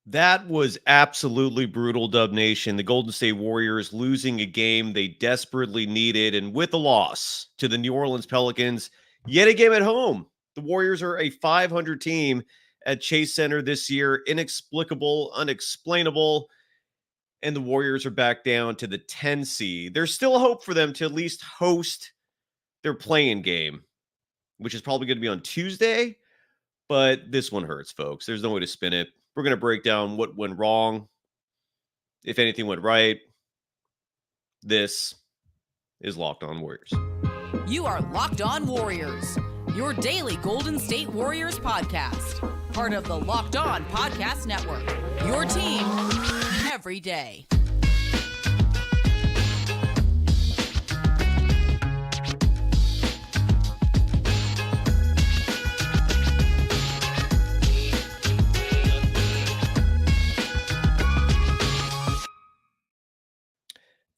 That was absolutely brutal, Dub Nation. The Golden State Warriors losing a game they desperately needed, and with a loss to the New Orleans Pelicans, yet a game at home. The Warriors are a 500 team at Chase Center this year. Inexplicable, unexplainable, and the Warriors are back down to the 10 seed. There's still hope for them to at least host their play-in game, which is probably going to be on Tuesday. But this one hurts, folks. There's no way to spin it. We're going to break down what went wrong, if anything went right. This is Locked On Warriors. You are Locked On Warriors, your daily Golden State Warriors podcast. Part of the Locked On Podcast Network, your team every day.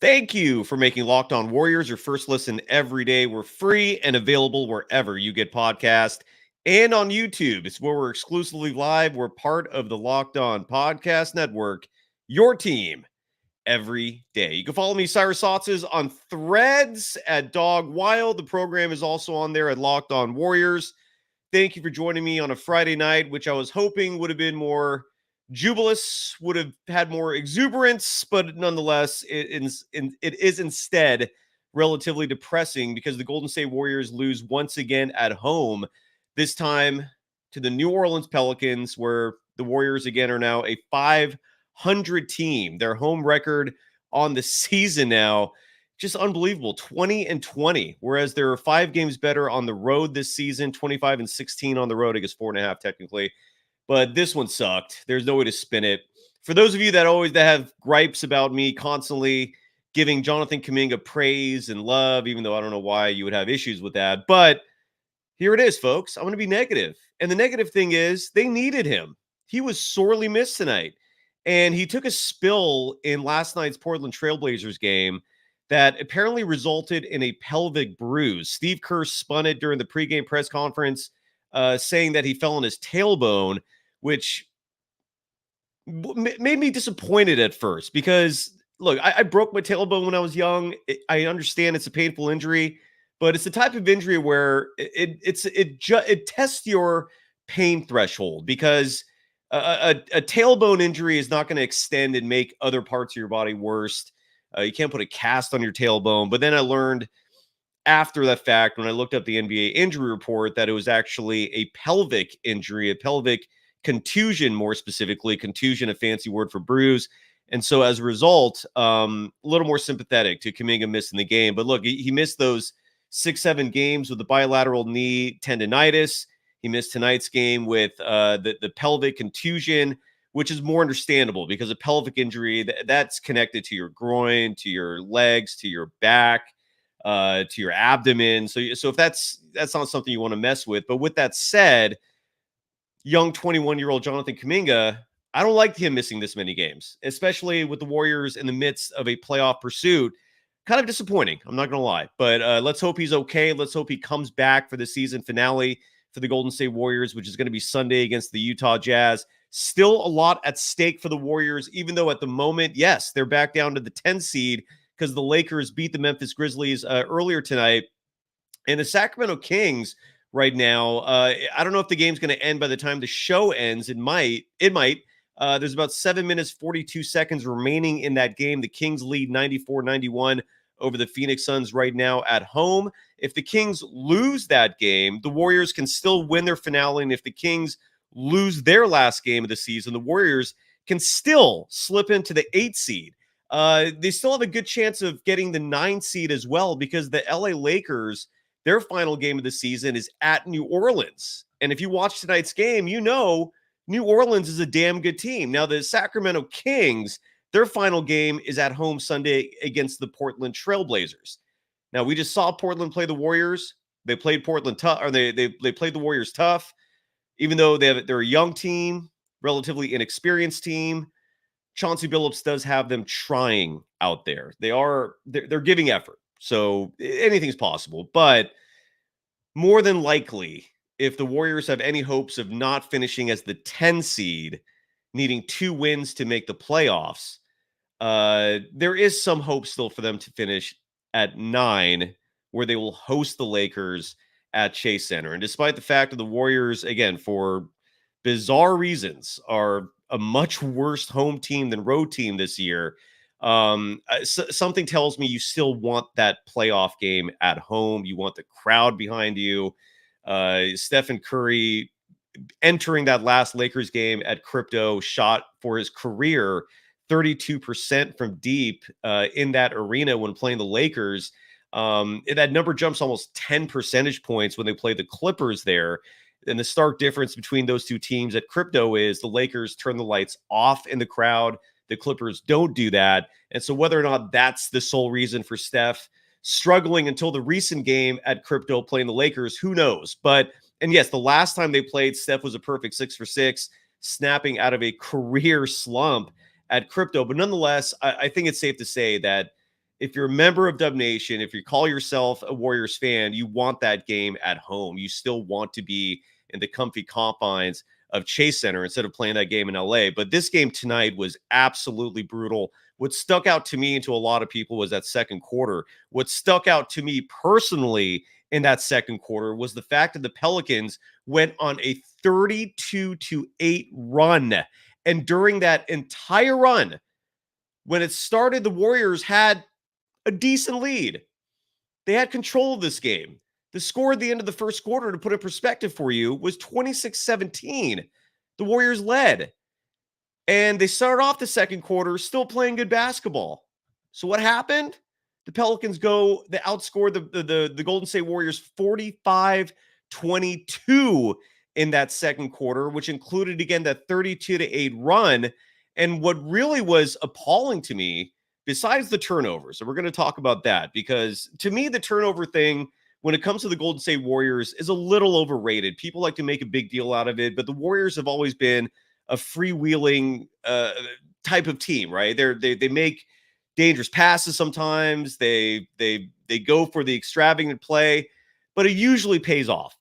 Thank you for making Locked On Warriors your first listen every day. We're free and available wherever you get podcasts and on YouTube. It's where we're exclusively live. We're part of the Locked On Podcast Network, your team every day. You can follow me, Cyrus Saatsaz, on Threads at Dog Wild. The program is also on there at Locked On Warriors. Thank you for joining me on a Friday night, which I was hoping would have been more jubilous, would have had more exuberance, but nonetheless, it is instead relatively depressing because the Golden State Warriors lose once again at home, this time to the New Orleans Pelicans, where the Warriors again are now a 500 team. Their home record on the season now, just unbelievable, 20-20, whereas there are 5 games better on the road this season, 25-16 on the road, I guess 4.5 technically. But this one sucked. There's no way to spin it. For those of you that have gripes about me constantly giving Jonathan Kaminga praise and love, even though I don't know why you would have issues with that. But here it is, folks. I'm going to be negative. And the negative thing is they needed him. He was sorely missed tonight. And he took a spill in last night's Portland Trailblazers game that apparently resulted in a pelvic bruise. Steve Kerr spun it during the pregame press conference, saying that he fell on his tailbone, which made me disappointed at first because, look, I broke my tailbone when I was young. I understand it's a painful injury, but it's the type of injury where it tests your pain threshold because a tailbone injury is not going to extend and make other parts of your body worse. You can't put a cast on your tailbone. But then I learned after that fact, when I looked up the NBA injury report, that it was actually a pelvic injury, a pelvic contusion, more specifically. Contusion, a fancy word for bruise. And so as a result, a little more sympathetic to Kaminga missing the game. But look, he missed those 6-7 games with the bilateral knee tendonitis. He missed tonight's game with the pelvic contusion, which is more understandable because a pelvic injury, that's connected to your groin, to your legs, to your back, to your abdomen. So if that's not something you want to mess with. But with that said, young 21-year-old Jonathan Kaminga, I don't like him missing this many games, especially with the Warriors in the midst of a playoff pursuit. Kind of disappointing, I'm not going to lie. But let's hope he's okay. Let's hope he comes back for the season finale for the Golden State Warriors, which is going to be Sunday against the Utah Jazz. Still a lot at stake for the Warriors, even though at the moment, yes, they're back down to the 10 seed because the Lakers beat the Memphis Grizzlies earlier tonight. And the Sacramento Kings right now, I don't know if the game's going to end by the time the show ends. It might. There's about 7 minutes, 42 seconds remaining in that game. The Kings lead 94-91 over the Phoenix Suns right now at home. If the Kings lose that game, the Warriors can still win their finale. And if the Kings lose their last game of the season, the Warriors can still slip into the 8 seed. They still have a good chance of getting the 9 seed as well because the LA Lakers, their final game of the season is at New Orleans. And if you watch tonight's game, you know New Orleans is a damn good team. Now, the Sacramento Kings, their final game is at home Sunday against the Portland Trailblazers. Now, we just saw Portland play the Warriors. They played Portland tough, or they played the Warriors tough, even though they're a young team, relatively inexperienced team. Chauncey Billups does have them trying out there. They're giving effort. So anything's possible. But more than likely, if the Warriors have any hopes of not finishing as the 10 seed, needing 2 wins to make the playoffs. There is some hope still for them to finish at 9, where they will host the Lakers at Chase Center. And despite the fact that the Warriors, again, for bizarre reasons, are a much worse home team than road team this year, something tells me you still want that playoff game at home. You want the crowd behind you. Stephen Curry entering that last Lakers game at Crypto shot for his career 32% from deep in that arena when playing the Lakers. That number jumps almost 10 percentage points when they play the Clippers there. And the stark difference between those two teams at Crypto is the Lakers turn the lights off in the crowd. The Clippers don't do that. And so whether or not that's the sole reason for Steph struggling until the recent game at Crypto playing the Lakers, who knows? And yes, the last time they played, Steph was a perfect 6 for 6, snapping out of a career slump at Crypto. But nonetheless, I think it's safe to say that if you're a member of Dub Nation, if you call yourself a Warriors fan, you want that game at home. You still want to be in the comfy confines of Chase Center instead of playing that game in LA. But this game tonight was absolutely brutal. What stuck out to me and to a lot of people was that second quarter. What stuck out to me personally in that second quarter was the fact that the Pelicans went on a 32-8 run. And during that entire run, when it started, the Warriors had a decent lead. They had control of this game. The score at the end of the first quarter, to put in perspective for you, was 26-17. The Warriors led. And they started off the second quarter still playing good basketball. So what happened? The Pelicans they outscored the Golden State Warriors 45-22 in that second quarter, which included, again, that 32-8 run. And what really was appalling to me, besides the turnovers, and we're going to talk about that, because to me, the turnover thing, when it comes to the Golden State Warriors, is a little overrated. People like to make a big deal out of it, but the Warriors have always been a freewheeling type of team, right? They make dangerous passes sometimes. They go for the extravagant play, but it usually pays off.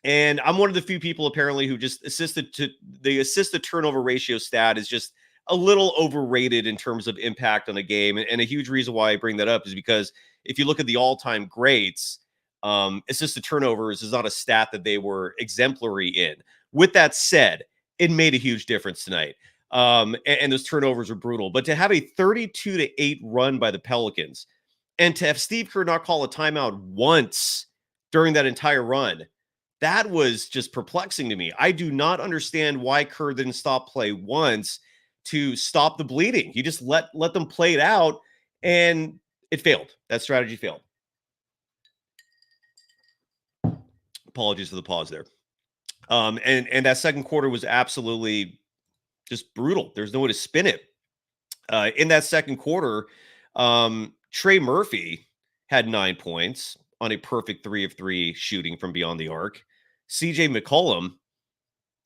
And I'm one of the few people apparently who just the assist to turnover ratio stat is just a little overrated in terms of impact on a game. And a huge reason why I bring that up is because if you look at the all-time greats, assist to turnovers is not a stat that they were exemplary in. With that said, it made a huge difference tonight. And those turnovers are brutal. But to have a 32-8 run by the Pelicans and to have Steve Kerr not call a timeout once during that entire run, that was just perplexing to me. I do not understand why Kerr didn't stop play once to stop the bleeding. He just let them play it out, and it failed. That strategy failed. Apologies for the pause there. And that second quarter was absolutely just brutal. There's no way to spin it. In that second quarter, Trey Murphy had 9 points on a perfect 3 of 3 shooting from beyond the arc. CJ McCollum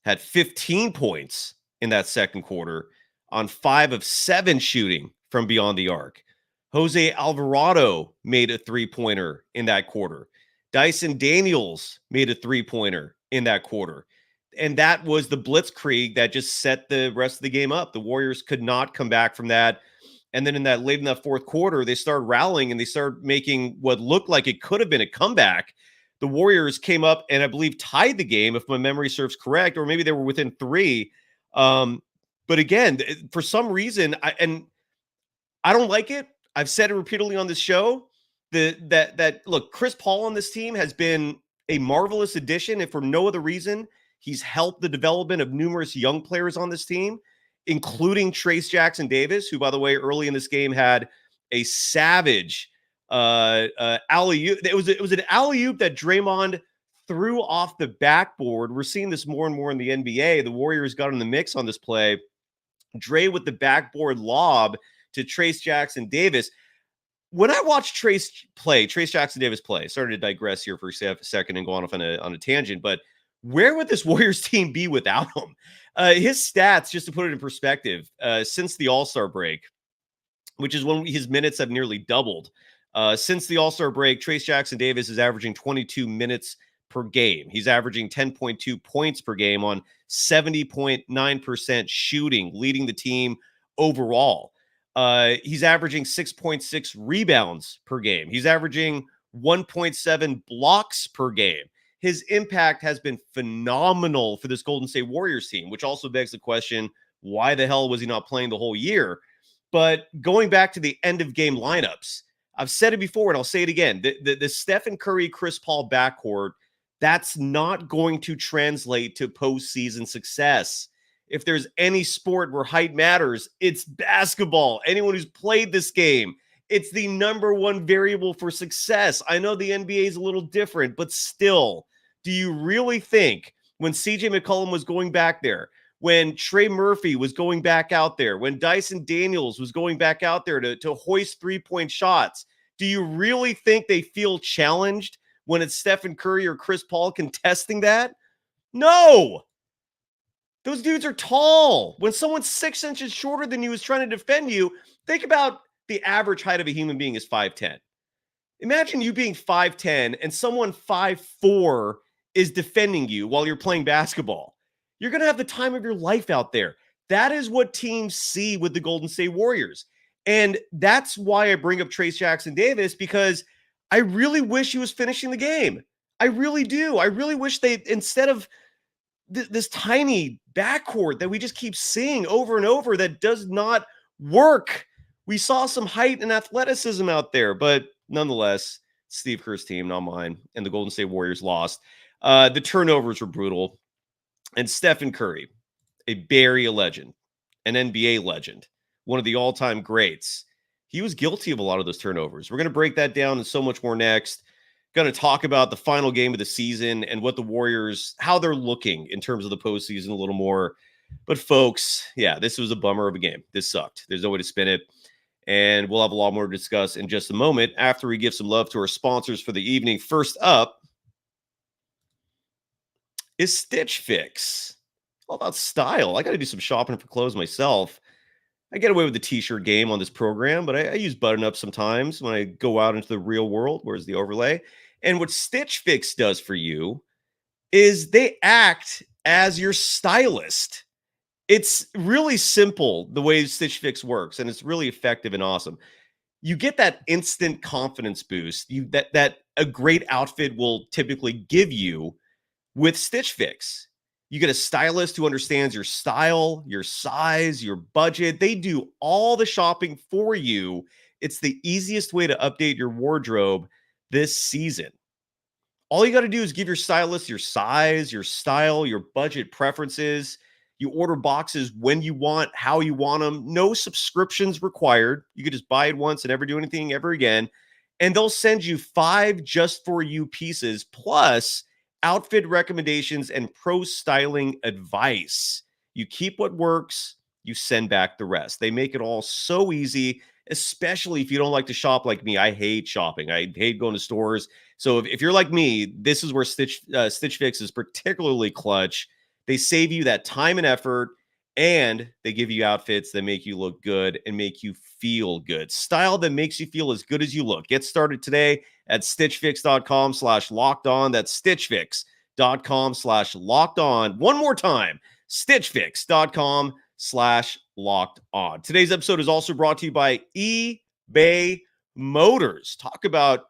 had 15 points in that second quarter on 5 of 7 shooting from beyond the arc. Jose Alvarado made a 3-pointer in that quarter. Dyson Daniels made a 3-pointer in that quarter. And that was the blitzkrieg that just set the rest of the game up. The Warriors could not come back from that. And then late in that fourth quarter, they started rallying and they started making what looked like it could have been a comeback. The Warriors came up and I believe tied the game, if my memory serves correct, or maybe they were within 3. But again, for some reason, I don't like it. I've said it repeatedly on this show that look, Chris Paul on this team has been a marvelous addition. And for no other reason, he's helped the development of numerous young players on this team, including Trayce Jackson-Davis, who, by the way, early in this game had a savage alley-oop. It was an alley-oop that Draymond threw off the backboard. We're seeing this more and more in the NBA. The Warriors got in the mix on this play. Dre with the backboard lob to Trayce Jackson-Davis. When I watched Trayce Jackson-Davis play, sorry to digress here for a second and go off on a tangent, but where would this Warriors team be without him? His stats, just to put it in perspective, since the All-Star break, which is when his minutes have nearly doubled. Since the All-Star break, Trayce Jackson-Davis is averaging 22 minutes per game. He's averaging 10.2 points per game on 70.9% shooting, leading the team overall. He's averaging 6.6 rebounds per game. He's averaging 1.7 blocks per game. His impact has been phenomenal for this Golden State Warriors team, which also begs the question, why the hell was he not playing the whole year? But going back to the end of game lineups, I've said it before and I'll say it again. The Stephen Curry, Chris Paul backcourt, that's not going to translate to postseason success. If there's any sport where height matters, it's basketball. Anyone who's played this game, it's the number one variable for success. I know the NBA is a little different, but still, do you really think when CJ McCollum was going back there, when Trey Murphy was going back out there, when Dyson Daniels was going back out there to hoist three-point shots, do you really think they feel challenged when it's Stephen Curry or Chris Paul contesting that? No. Those dudes are tall. When someone's 6 inches shorter than you is trying to defend you, think about the average height of a human being is 5'10". Imagine you being 5'10" and someone 5'4" is defending you while you're playing basketball. You're going to have the time of your life out there. That is what teams see with the Golden State Warriors. And that's why I bring up Trayce Jackson-Davis, because I really wish he was finishing the game. I really do. I really wish they, instead of this tiny backcourt that we just keep seeing over and over that does not work. We saw some height and athleticism out there, but nonetheless, Steve Kerr's team, not mine, and the Golden State Warriors lost. The turnovers were brutal. And Stephen Curry, a Bay Area legend, an NBA legend, one of the all-time greats, he was guilty of a lot of those turnovers. We're going to break that down and so much more next. Going to talk about the final game of the season and what the Warriors, how they're looking in terms of the postseason a little more. But folks, yeah, this was a bummer of a game. This sucked. There's no way to spin it. And we'll have a lot more to discuss in just a moment after we give some love to our sponsors for the evening. First up is Stitch Fix. All about style. I got to do some shopping for clothes myself. I get away with the t-shirt game on this program, but I use button-up sometimes when I go out into the real world. Where's the overlay? And what Stitch Fix does for you is they act as your stylist. It's really simple the way Stitch Fix works, and it's really effective and awesome. You get that instant confidence boost that a great outfit will typically give you with Stitch Fix. You get a stylist who understands your style, your size, your budget. They do all the shopping for you. It's the easiest way to update your wardrobe this season. All you got to do is give your stylist your size, your style, your budget preferences. You order boxes when you want, how you want them. No subscriptions required. You could just buy it once and never do anything ever again. And they'll send you 5 just for you pieces, plus outfit recommendations and pro styling advice. You keep what works, you send back the rest. They make it all so easy, especially if you don't like to shop like me. I hate shopping. I hate going to stores. So if you're like me, this is where Stitch Fix is particularly clutch. They save you that time and effort, and they give you outfits that make you look good and make you feel good. Style that makes you feel as good as you look. Get started today at stitchfix.com/lockedon. That's stitchfix.com/lockedon. One more time, stitchfix.com/lockedon. Today's episode is also brought to you by eBay Motors. Talk about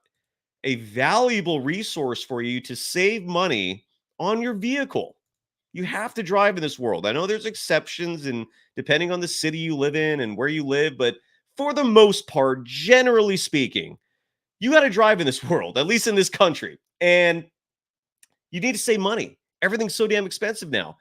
a valuable resource for you to save money on your vehicle. You have to drive in this world. I know there's exceptions, and depending on the city you live in and where you live, but for the most part, generally speaking, you got to drive in this world, at least in this country. And you need to save money. Everything's so damn expensive now.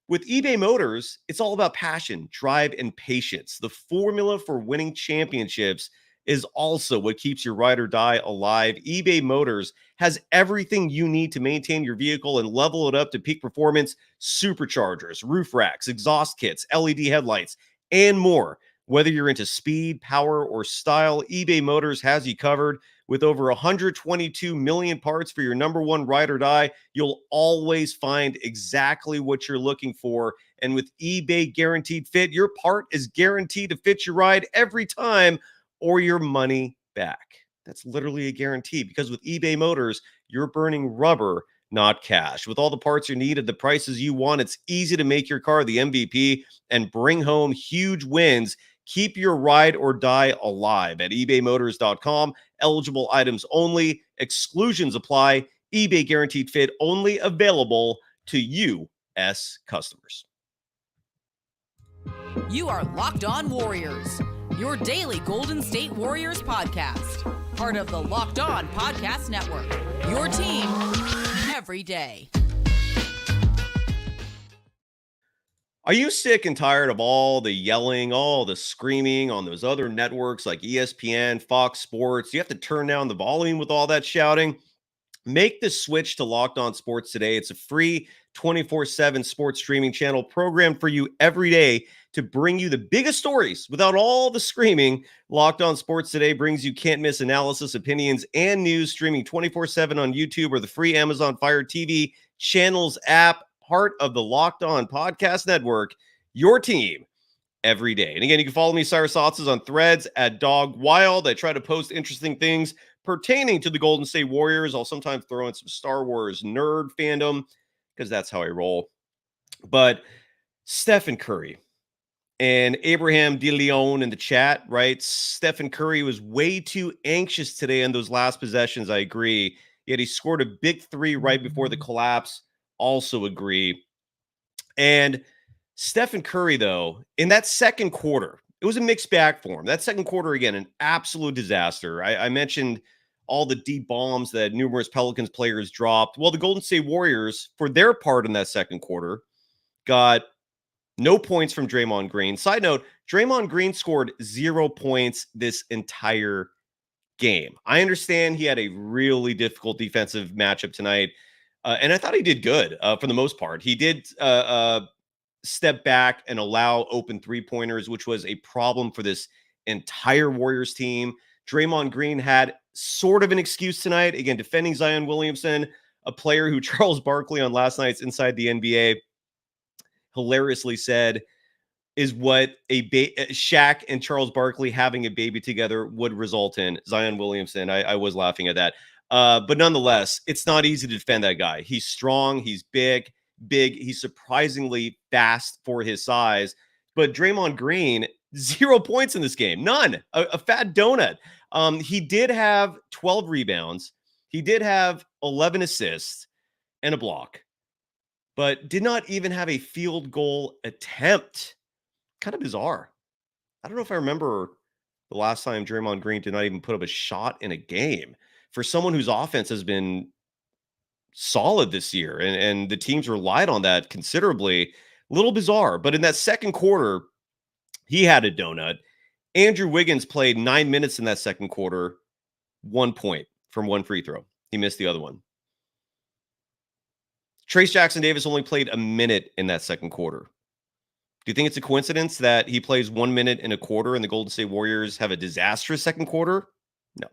With eBay Motors, it's all about passion, drive, and patience. The formula for winning championships is also what keeps your ride or die alive. eBay Motors has everything you need to maintain your vehicle and level it up to peak performance: superchargers, roof racks, exhaust kits, LED headlights, and more. Whether you're into speed, power, or style, eBay Motors has you covered. With over 122 million parts for your number one ride or die, you'll always find exactly what you're looking for. And with eBay Guaranteed Fit, your part is guaranteed to fit your ride every time, or your money back. That's literally a guarantee, because with eBay Motors, you're burning rubber, not cash. With all the parts you need at the prices you want, it's easy to make your car the MVP and bring home huge wins. Keep your ride or die alive at ebaymotors.com. Eligible items only. Exclusions apply. eBay guaranteed fit only available to U.S. customers. You are Locked On Warriors, your daily Golden State Warriors podcast. Part of the Locked On Podcast Network, your team every day. Are you sick and tired of all the yelling, all the screaming on those other networks like ESPN, Fox Sports? You have to turn down the volume with all that shouting. Make the switch to Locked On Sports today. It's a free 24/7 sports streaming channel programmed for you every day to bring you the biggest stories without all the screaming. Locked On Sports Today brings you can't-miss analysis, opinions, and news streaming 24/7 on YouTube or the free Amazon Fire TV channels app, part of the Locked On Podcast Network, your team every day. And again, you can follow me, Cyrus Saatsaz, on Threads at Dog Wild. I try to post interesting things pertaining to the Golden State Warriors. I'll sometimes throw in some Star Wars nerd fandom because that's how I roll. But Stephen Curry and Abraham De Leon in the chat, right? Stephen Curry was way too anxious today on those last possessions. I agree. Yet he scored a big three right before the collapse. Also agree. And Stephen Curry, though, in that second quarter, it was a mixed bag for him. That second quarter, again, an absolute disaster. I mentioned all the deep bombs that numerous Pelicans players dropped. Well, the Golden State Warriors, for their part in that second quarter, got no points from Draymond Green. Side note, Draymond Green scored 0 points this entire game. I understand he had a really difficult defensive matchup tonight, and I thought he did good for the most part. He did step back and allow open three-pointers, which was a problem for this entire Warriors team. Draymond Green had sort of an excuse tonight, again, defending Zion Williamson, a player who Charles Barkley on last night's Inside the NBA hilariously said is what Shaq and Charles Barkley having a baby together would result in. Zion Williamson, I was laughing at that. But nonetheless, it's not easy to defend that guy. He's strong, he's big. He's surprisingly fast for his size. But Draymond Green, 0 points in this game. None. A fat donut. He did have 12 rebounds. He did have 11 assists and a block, but did not even have a field goal attempt. Kind of bizarre. I don't know if I remember the last time Draymond Green did not even put up a shot in a game. For someone whose offense has been solid this year, and the teams relied on that considerably, a little bizarre. But in that second quarter, he had a donut. Andrew Wiggins played 9 minutes in that second quarter, 1 point from one free throw. He missed the other one. Trayce Jackson-Davis only played a minute in that second quarter. Do you think it's a coincidence that he plays 1 minute in a quarter and the Golden State Warriors have a disastrous second quarter? No.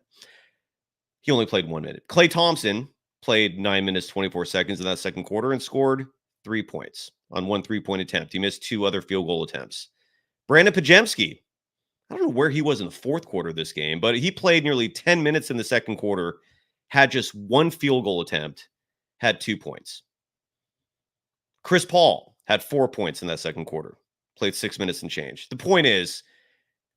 He only played 1 minute. Klay Thompson played 9 minutes, 24 seconds in that second quarter and scored 3 points on one three-point attempt. He missed 2 other field goal attempts. Brandon Podziemski, I don't know where he was in the fourth quarter of this game, but he played nearly 10 minutes in the second quarter, had just 1 field goal attempt, had 2 points. Chris Paul had 4 points in that second quarter, played 6 minutes and change. The point is,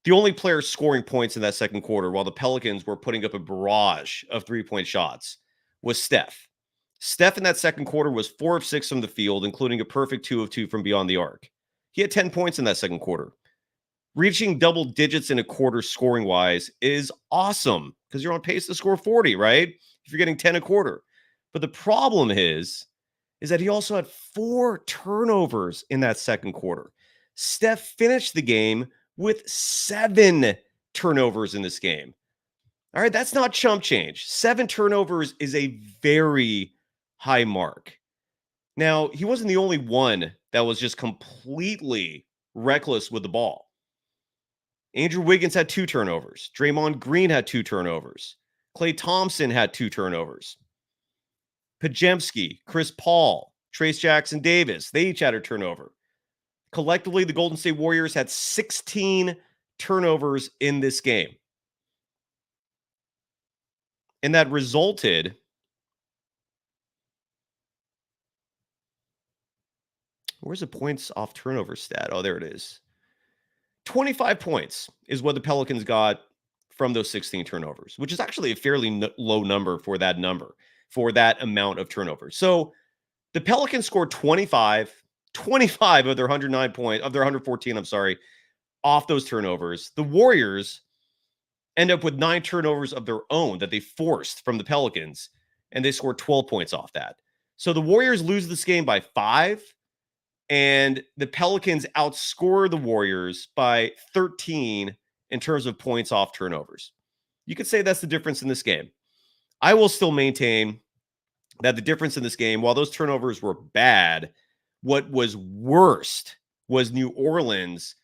the only player scoring points in that second quarter while the Pelicans were putting up a barrage of three-point shots was Steph. Steph in that second quarter was 4 of 6 from the field, including a perfect 2 of 2 from beyond the arc. He had 10 points in that second quarter. Reaching double digits in a quarter scoring-wise is awesome because you're on pace to score 40, right? If you're getting 10 a quarter. But the problem is that he also had 4 turnovers in that second quarter. Steph finished the game with 7 turnovers in this game. All right, that's not chump change. 7 turnovers is a very high mark. Now, he wasn't the only one that was just completely reckless with the ball. Andrew Wiggins had 2 turnovers. Draymond Green had 2 turnovers. Klay Thompson had 2 turnovers. Podziemski, Chris Paul, Trayce Jackson-Davis, they each had a turnover. Collectively, the Golden State Warriors had 16 turnovers in this game. And that resulted Where's the points off turnover stat? Oh, there it is. 25 points is what the Pelicans got from those 16 turnovers, which is actually a fairly low number for that amount of turnovers. So the Pelicans scored 25 of their 114, off those turnovers. The Warriors end up with 9 turnovers of their own that they forced from the Pelicans, and they scored 12 points off that. So the Warriors lose this game by 5, and the Pelicans outscore the Warriors by 13 in terms of points off turnovers. You could say that's the difference in this game. I will still maintain that the difference in this game, while those turnovers were bad, what was worst was New Orleans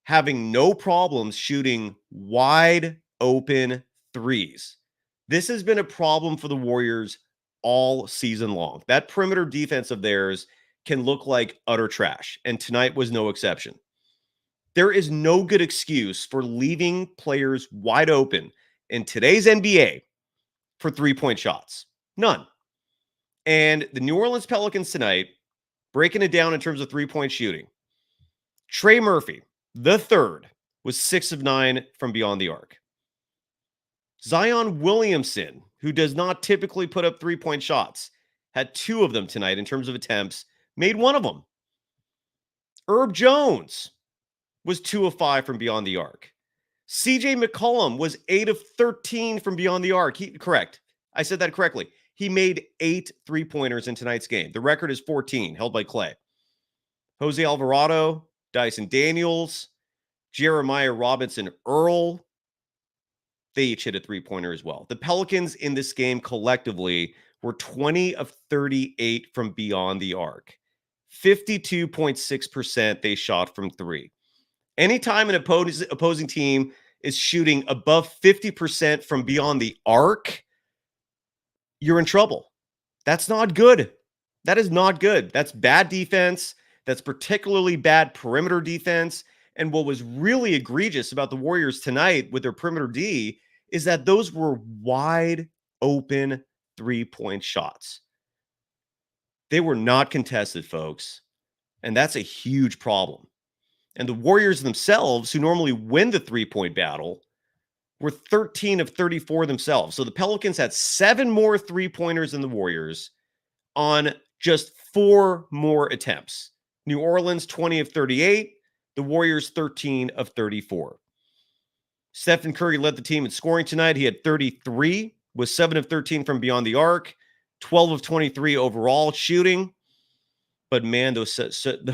having no problems shooting wide open threes. This has been a problem for the Warriors all season long. That perimeter defense of theirs can look like utter trash, and tonight was no exception. There is no good excuse for leaving players wide open in today's NBA for three-point shots. None. And the New Orleans Pelicans tonight, breaking it down in terms of three-point shooting. Trey Murphy, the third, was 6 of 9 from beyond the arc. Zion Williamson, who does not typically put up three-point shots, had 2 of them tonight in terms of attempts, made 1 of them. Herb Jones was 2 of 5 from beyond the arc. CJ McCollum was 8 of 13 from beyond the arc. Correct. I said that correctly. He made 8 three-pointers in tonight's game. The record is 14, held by Clay. Jose Alvarado, Dyson Daniels, Jeremiah Robinson Earl, they each hit a three-pointer as well. The Pelicans in this game collectively were 20 of 38 from beyond the arc. 52.6% they shot from 3. Anytime an opposing team is shooting above 50% from beyond the arc, you're in trouble. That's not good. That is not good. That's bad defense. That's particularly bad perimeter defense. And what was really egregious about the Warriors tonight with their perimeter D is that those were wide open three-point shots. They were not contested, folks. And that's a huge problem. And the Warriors themselves, who normally win the three-point battle, were 13 of 34 themselves. So the Pelicans had 7 more three-pointers than the Warriors on just 4 more attempts. New Orleans, 20 of 38. The Warriors, 13 of 34. Stephen Curry led the team in scoring tonight. He had 33, with 7 of 13 from beyond the arc, 12 of 23 overall shooting. But man, those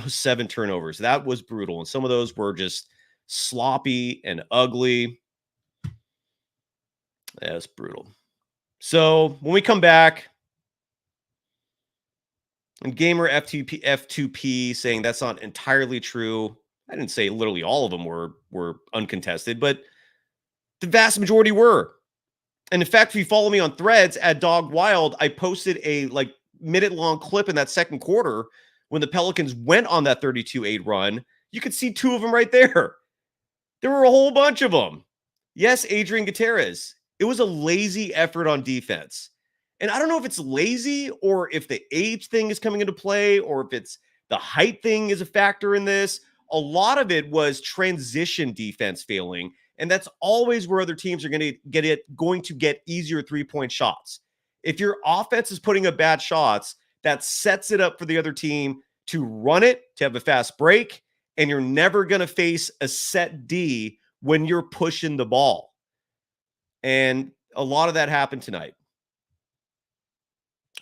7 turnovers, that was brutal. And some of those were just sloppy and ugly. That's brutal. So when we come back, and Gamer F2P saying that's not entirely true. I didn't say literally all of them were uncontested, but the vast majority were. And in fact, if you follow me on Threads at Dog Wild, I posted a minute-long clip in that second quarter when the Pelicans went on that 32-8 run. You could see 2 of them right there. There were a whole bunch of them. Yes, Adrian Gutierrez. It was a lazy effort on defense. And I don't know if it's lazy or if the age thing is coming into play or if it's the height thing is a factor in this. A lot of it was transition defense failing. And that's always where other teams are going to get easier three-point shots. If your offense is putting up bad shots, that sets it up for the other team to run it, to have a fast break, and you're never going to face a set D when you're pushing the ball. And a lot of that happened tonight.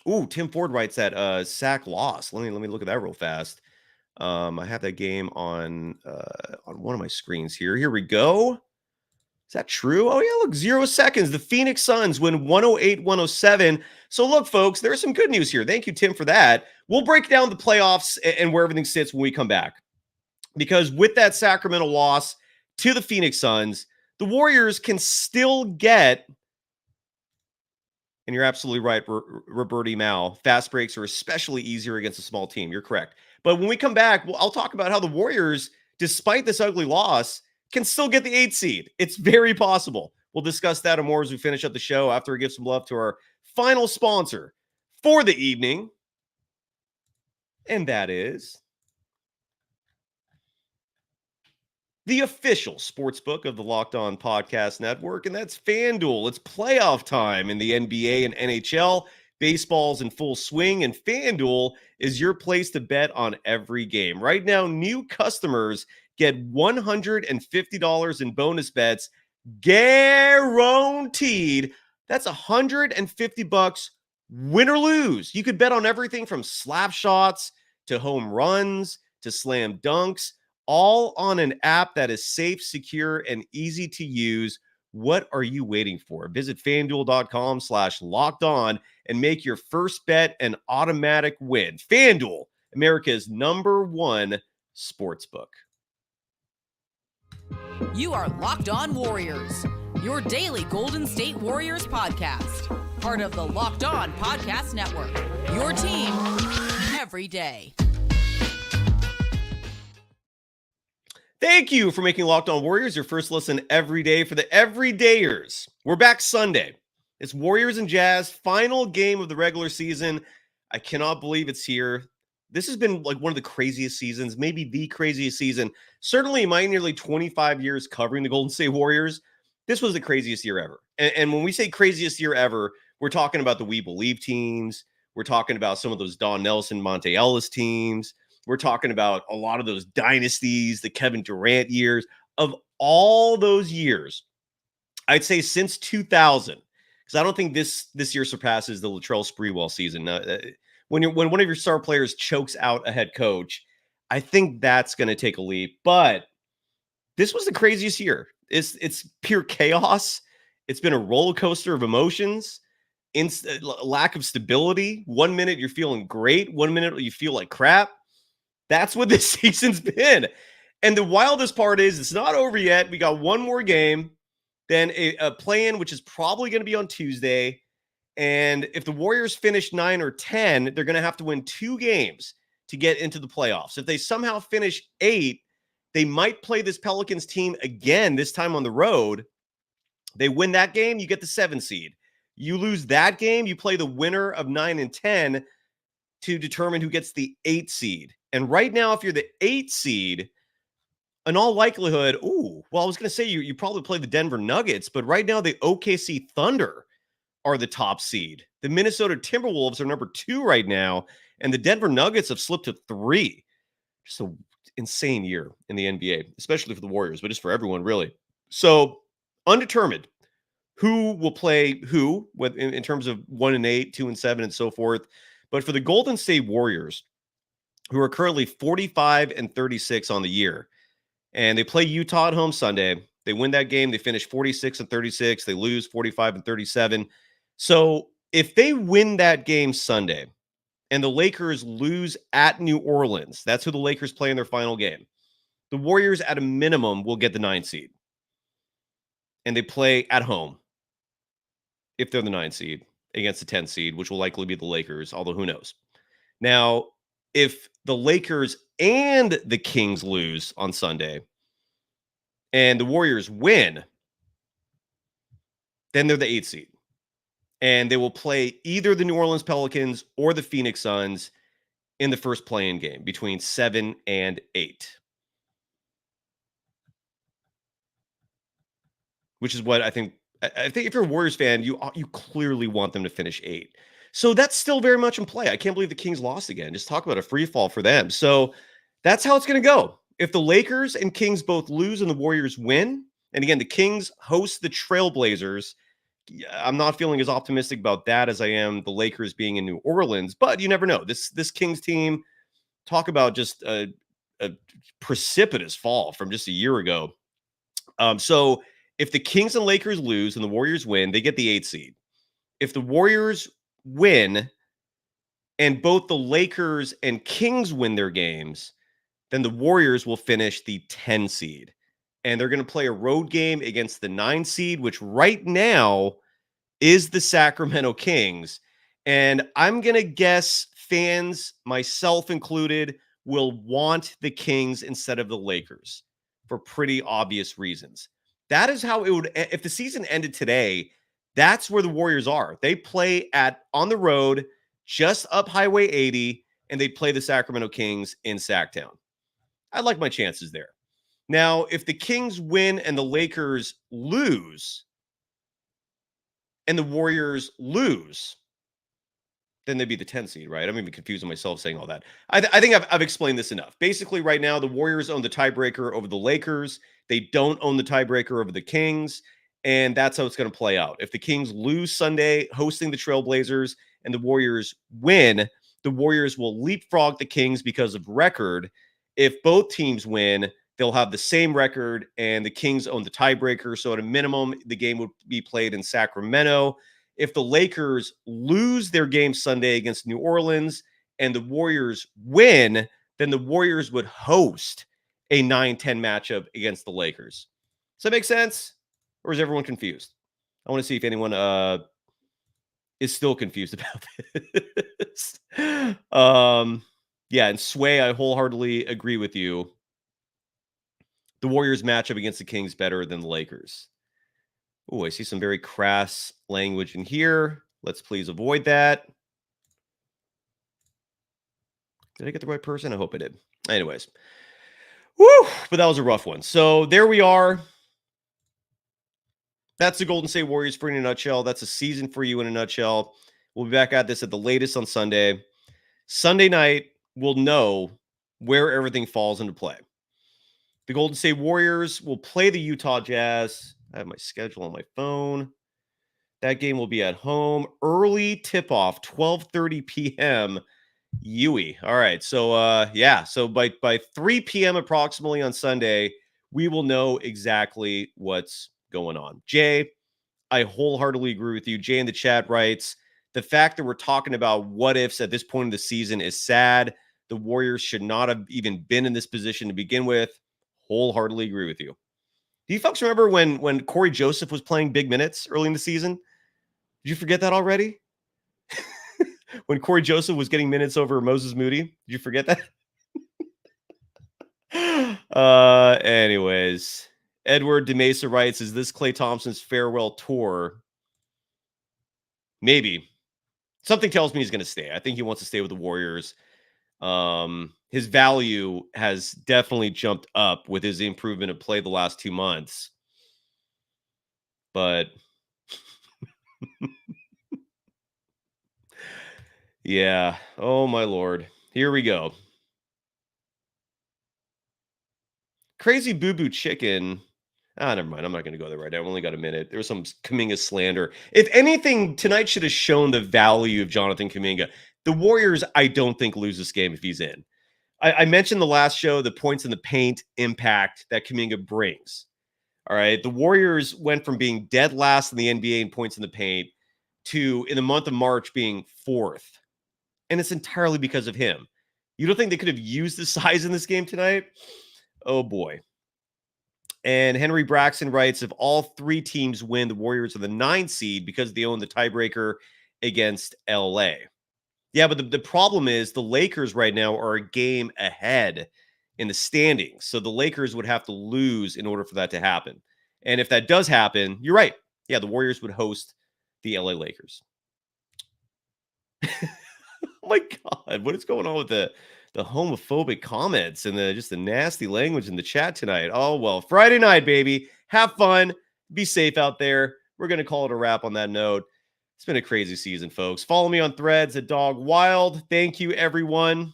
Ooh, Tim Ford writes that sack loss. Let me look at that real fast. I have that game on one of my screens here. Here we go. Is that true? Oh, yeah, look, 0 seconds. The Phoenix Suns win 108-107. So, look, folks, there's some good news here. Thank you, Tim, for that. We'll break down the playoffs and where everything sits when we come back. Because with that Sacramento loss to the Phoenix Suns, the Warriors can still get, and you're absolutely right, Roberti Mao, fast breaks are especially easier against a small team. You're correct. But when we come back, I'll talk about how the Warriors, despite this ugly loss, can still get the 8th seed. It's very possible. We'll discuss that and more as we finish up the show after we give some love to our final sponsor for the evening. And that is the official sportsbook of the Locked On Podcast Network, and that's FanDuel. It's playoff time in the NBA and NHL. Baseball's in full swing, and FanDuel is your place to bet on every game. Right now, new customers get $150 in bonus bets guaranteed. That's $150 win or lose. You could bet on everything from slap shots to home runs to slam dunks, all on an app that is safe, secure, and easy to use. What are you waiting for? Visit FanDuel.com/locked-on and make your first bet an automatic win. FanDuel, America's #1 sportsbook. You are Locked On Warriors, your daily Golden State Warriors podcast. Part of the Locked On Podcast Network, your team every day. Thank you for making Locked On Warriors your first listen every day for the everydayers. We're back Sunday. It's Warriors and Jazz, final game of the regular season. I cannot believe it's here. This has been like one of the craziest seasons, maybe the craziest season. Certainly in my nearly 25 years covering the Golden State Warriors, this was the craziest year ever. And when we say craziest year ever, we're talking about the We Believe teams. We're talking about some of those Don Nelson, Monte Ellis teams. We're talking about a lot of those dynasties, the Kevin Durant years. Of all those years, I'd say since 2000, because I don't think this year surpasses the Latrell Sprewell season. When one of your star players chokes out a head coach, I think that's going to take a leap. But this was the craziest year. It's pure chaos. It's been a roller coaster of emotions, lack of stability. 1 minute you're feeling great, 1 minute you feel like crap. That's what this season's been. And the wildest part is it's not over yet. We got one more game, then a play-in, which is probably going to be on Tuesday. And if the Warriors finish 9 or 10, they're going to have to win 2 games to get into the playoffs. If they somehow finish 8, they might play this Pelicans team again, this time on the road. They win that game, you get the 7 seed. You lose that game, you play the winner of 9 and 10 to determine who gets the 8 seed. And right now, if you're the 8 seed, in all likelihood, I was going to say you probably play the Denver Nuggets, but right now the OKC Thunder are the top seed. The Minnesota Timberwolves are number 2 right now, and the Denver Nuggets have slipped to 3. Just an insane year in the NBA, especially for the Warriors, but just for everyone, really. So, undetermined who will play who in terms of 1 and 8, 2 and 7, and so forth. But for the Golden State Warriors, who are currently 45 and 36 on the year, and they play Utah at home Sunday. They win that game. They finish 46 and 36. They lose 45 and 37. So if they win that game Sunday and the Lakers lose at New Orleans, that's who the Lakers play in their final game. The Warriors at a minimum will get the 9 seed. And they play at home if they're the 9 seed against the 10 seed, which will likely be the Lakers, although who knows. Now, if the Lakers and the Kings lose on Sunday and the Warriors win, then they're the 8 seed. And they will play either the New Orleans Pelicans or the Phoenix Suns in the first play-in game between 7 and 8. Which is what I think if you're a Warriors fan, you clearly want them to finish 8. So that's still very much in play. I can't believe the Kings lost again. Just talk about a free fall for them. So that's how it's going to go. If the Lakers and Kings both lose and the Warriors win, and again, the Kings host the Trailblazers, I'm not feeling as optimistic about that as I am the Lakers being in New Orleans, but you never know. This Kings team, talk about just a precipitous fall from just a year ago. So if the Kings and Lakers lose and the Warriors win, they get the 8 seed. If the Warriors win and both the Lakers and Kings win their games, then the Warriors will finish the 10 seed. And they're going to play a road game against the 9 seed, which right now is the Sacramento Kings. And I'm going to guess fans, myself included, will want the Kings instead of the Lakers for pretty obvious reasons. That is how it would, if the season ended today, that's where the Warriors are. They play on the road, just up Highway 80, and they play the Sacramento Kings in Sacktown. I like my chances there. Now, if the Kings win and the Lakers lose, and the Warriors lose, then they'd be the 10 seed, right? I'm even confusing myself saying all that. I think I've explained this enough. Basically, right now, the Warriors own the tiebreaker over the Lakers. They don't own the tiebreaker over the Kings, and that's how it's going to play out. If the Kings lose Sunday, hosting the Trailblazers, and the Warriors win, the Warriors will leapfrog the Kings because of record. If both teams win, they'll have the same record, and the Kings own the tiebreaker. So at a minimum, the game would be played in Sacramento. If the Lakers lose their game Sunday against New Orleans and the Warriors win, then the Warriors would host a 9-10 matchup against the Lakers. Does that make sense? Or is everyone confused? I want to see if anyone is still confused about this. Yeah, and Sway, I wholeheartedly agree with you. The Warriors matchup against the Kings better than the Lakers. Oh, I see some very crass language in here. Let's please avoid that. Did I get the right person? I hope I did. Anyways. Woo! But that was a rough one. So there we are. That's the Golden State Warriors for in a nutshell. That's a season for you in a nutshell. We'll be back at this at the latest on Sunday. Sunday night, we'll know where everything falls into play. The Golden State Warriors will play the Utah Jazz. I have my schedule on my phone. That game will be at home. Early tip-off, 12:30 p.m. Yui. All right. So yeah. So by 3 p.m. approximately on Sunday, we will know exactly what's going on. Jay, I wholeheartedly agree with you. Jay in the chat writes, the fact that we're talking about what ifs at this point in the season is sad. The Warriors should not have even been in this position to begin with. Wholeheartedly agree with you. Do you folks remember when Corey Joseph was playing big minutes early in the season? Did you forget that already? When Corey Joseph was getting minutes over Moses Moody? Did you forget that? Anyways, Edward DeMesa writes, is this Klay Thompson's farewell tour? Maybe. Something tells me he's going to stay. I think he wants to stay with the Warriors. His value has definitely jumped up with his improvement of play the last 2 months. But yeah. Oh, my Lord. Here we go. Crazy Boo Boo Chicken. Never mind. I'm not going to go there right now. I've only got a minute. There was some Kaminga slander. If anything, tonight should have shown the value of Jonathan Kaminga. The Warriors, I don't think, lose this game if he's in. I mentioned the last show, the points in the paint impact that Kaminga brings. All right. The Warriors went from being dead last in the NBA in points in the paint to, in the month of March, being 4th. And it's entirely because of him. You don't think they could have used the size in this game tonight? Oh, boy. And Henry Braxton writes, if all 3 teams win, the Warriors are the 9 seed because they own the tiebreaker against LA. Yeah, but the problem is the Lakers right now are a game ahead in the standings. So the Lakers would have to lose in order for that to happen. And if that does happen, you're right. Yeah, the Warriors would host the LA Lakers. Oh my God, what is going on with the homophobic comments and just the nasty language in the chat tonight? Oh, well, Friday night, baby. Have fun. Be safe out there. We're going to call it a wrap on that note. It's been a crazy season, folks. Follow me on Threads at Dog Wild. Thank you, everyone.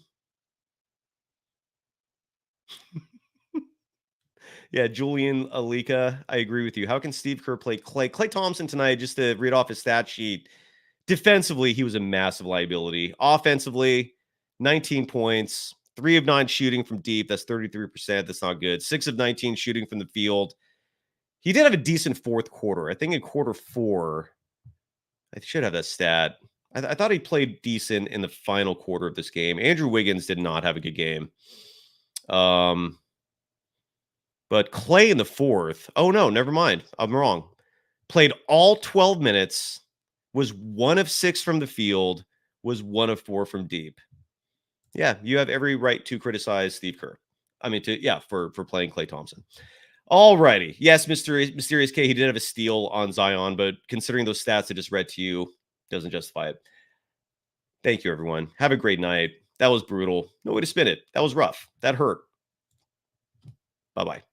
Yeah, Julian Alika, I agree with you. How can Steve Kerr play Klay? Klay Thompson tonight, just to read off his stat sheet, defensively, he was a massive liability. Offensively, 19 points, 3 of 9 shooting from deep. That's 33%. That's not good. 6 of 19 shooting from the field. He did have a decent fourth quarter. I think in quarter 4, I should have that stat. I thought he played decent in the final quarter of this game. Andrew Wiggins did not have a good game. But Klay in the fourth. Oh, no, never mind. I'm wrong. Played all 12 minutes, was 1 of 6 from the field, was 1 of 4 from deep. Yeah, you have every right to criticize Steve Kerr. I mean, for playing Klay Thompson. All righty. Yes, Mysterious K, he did have a steal on Zion, but considering those stats I just read to you, doesn't justify it. Thank you, everyone. Have a great night. That was brutal. No way to spin it. That was rough. That hurt. Bye-bye.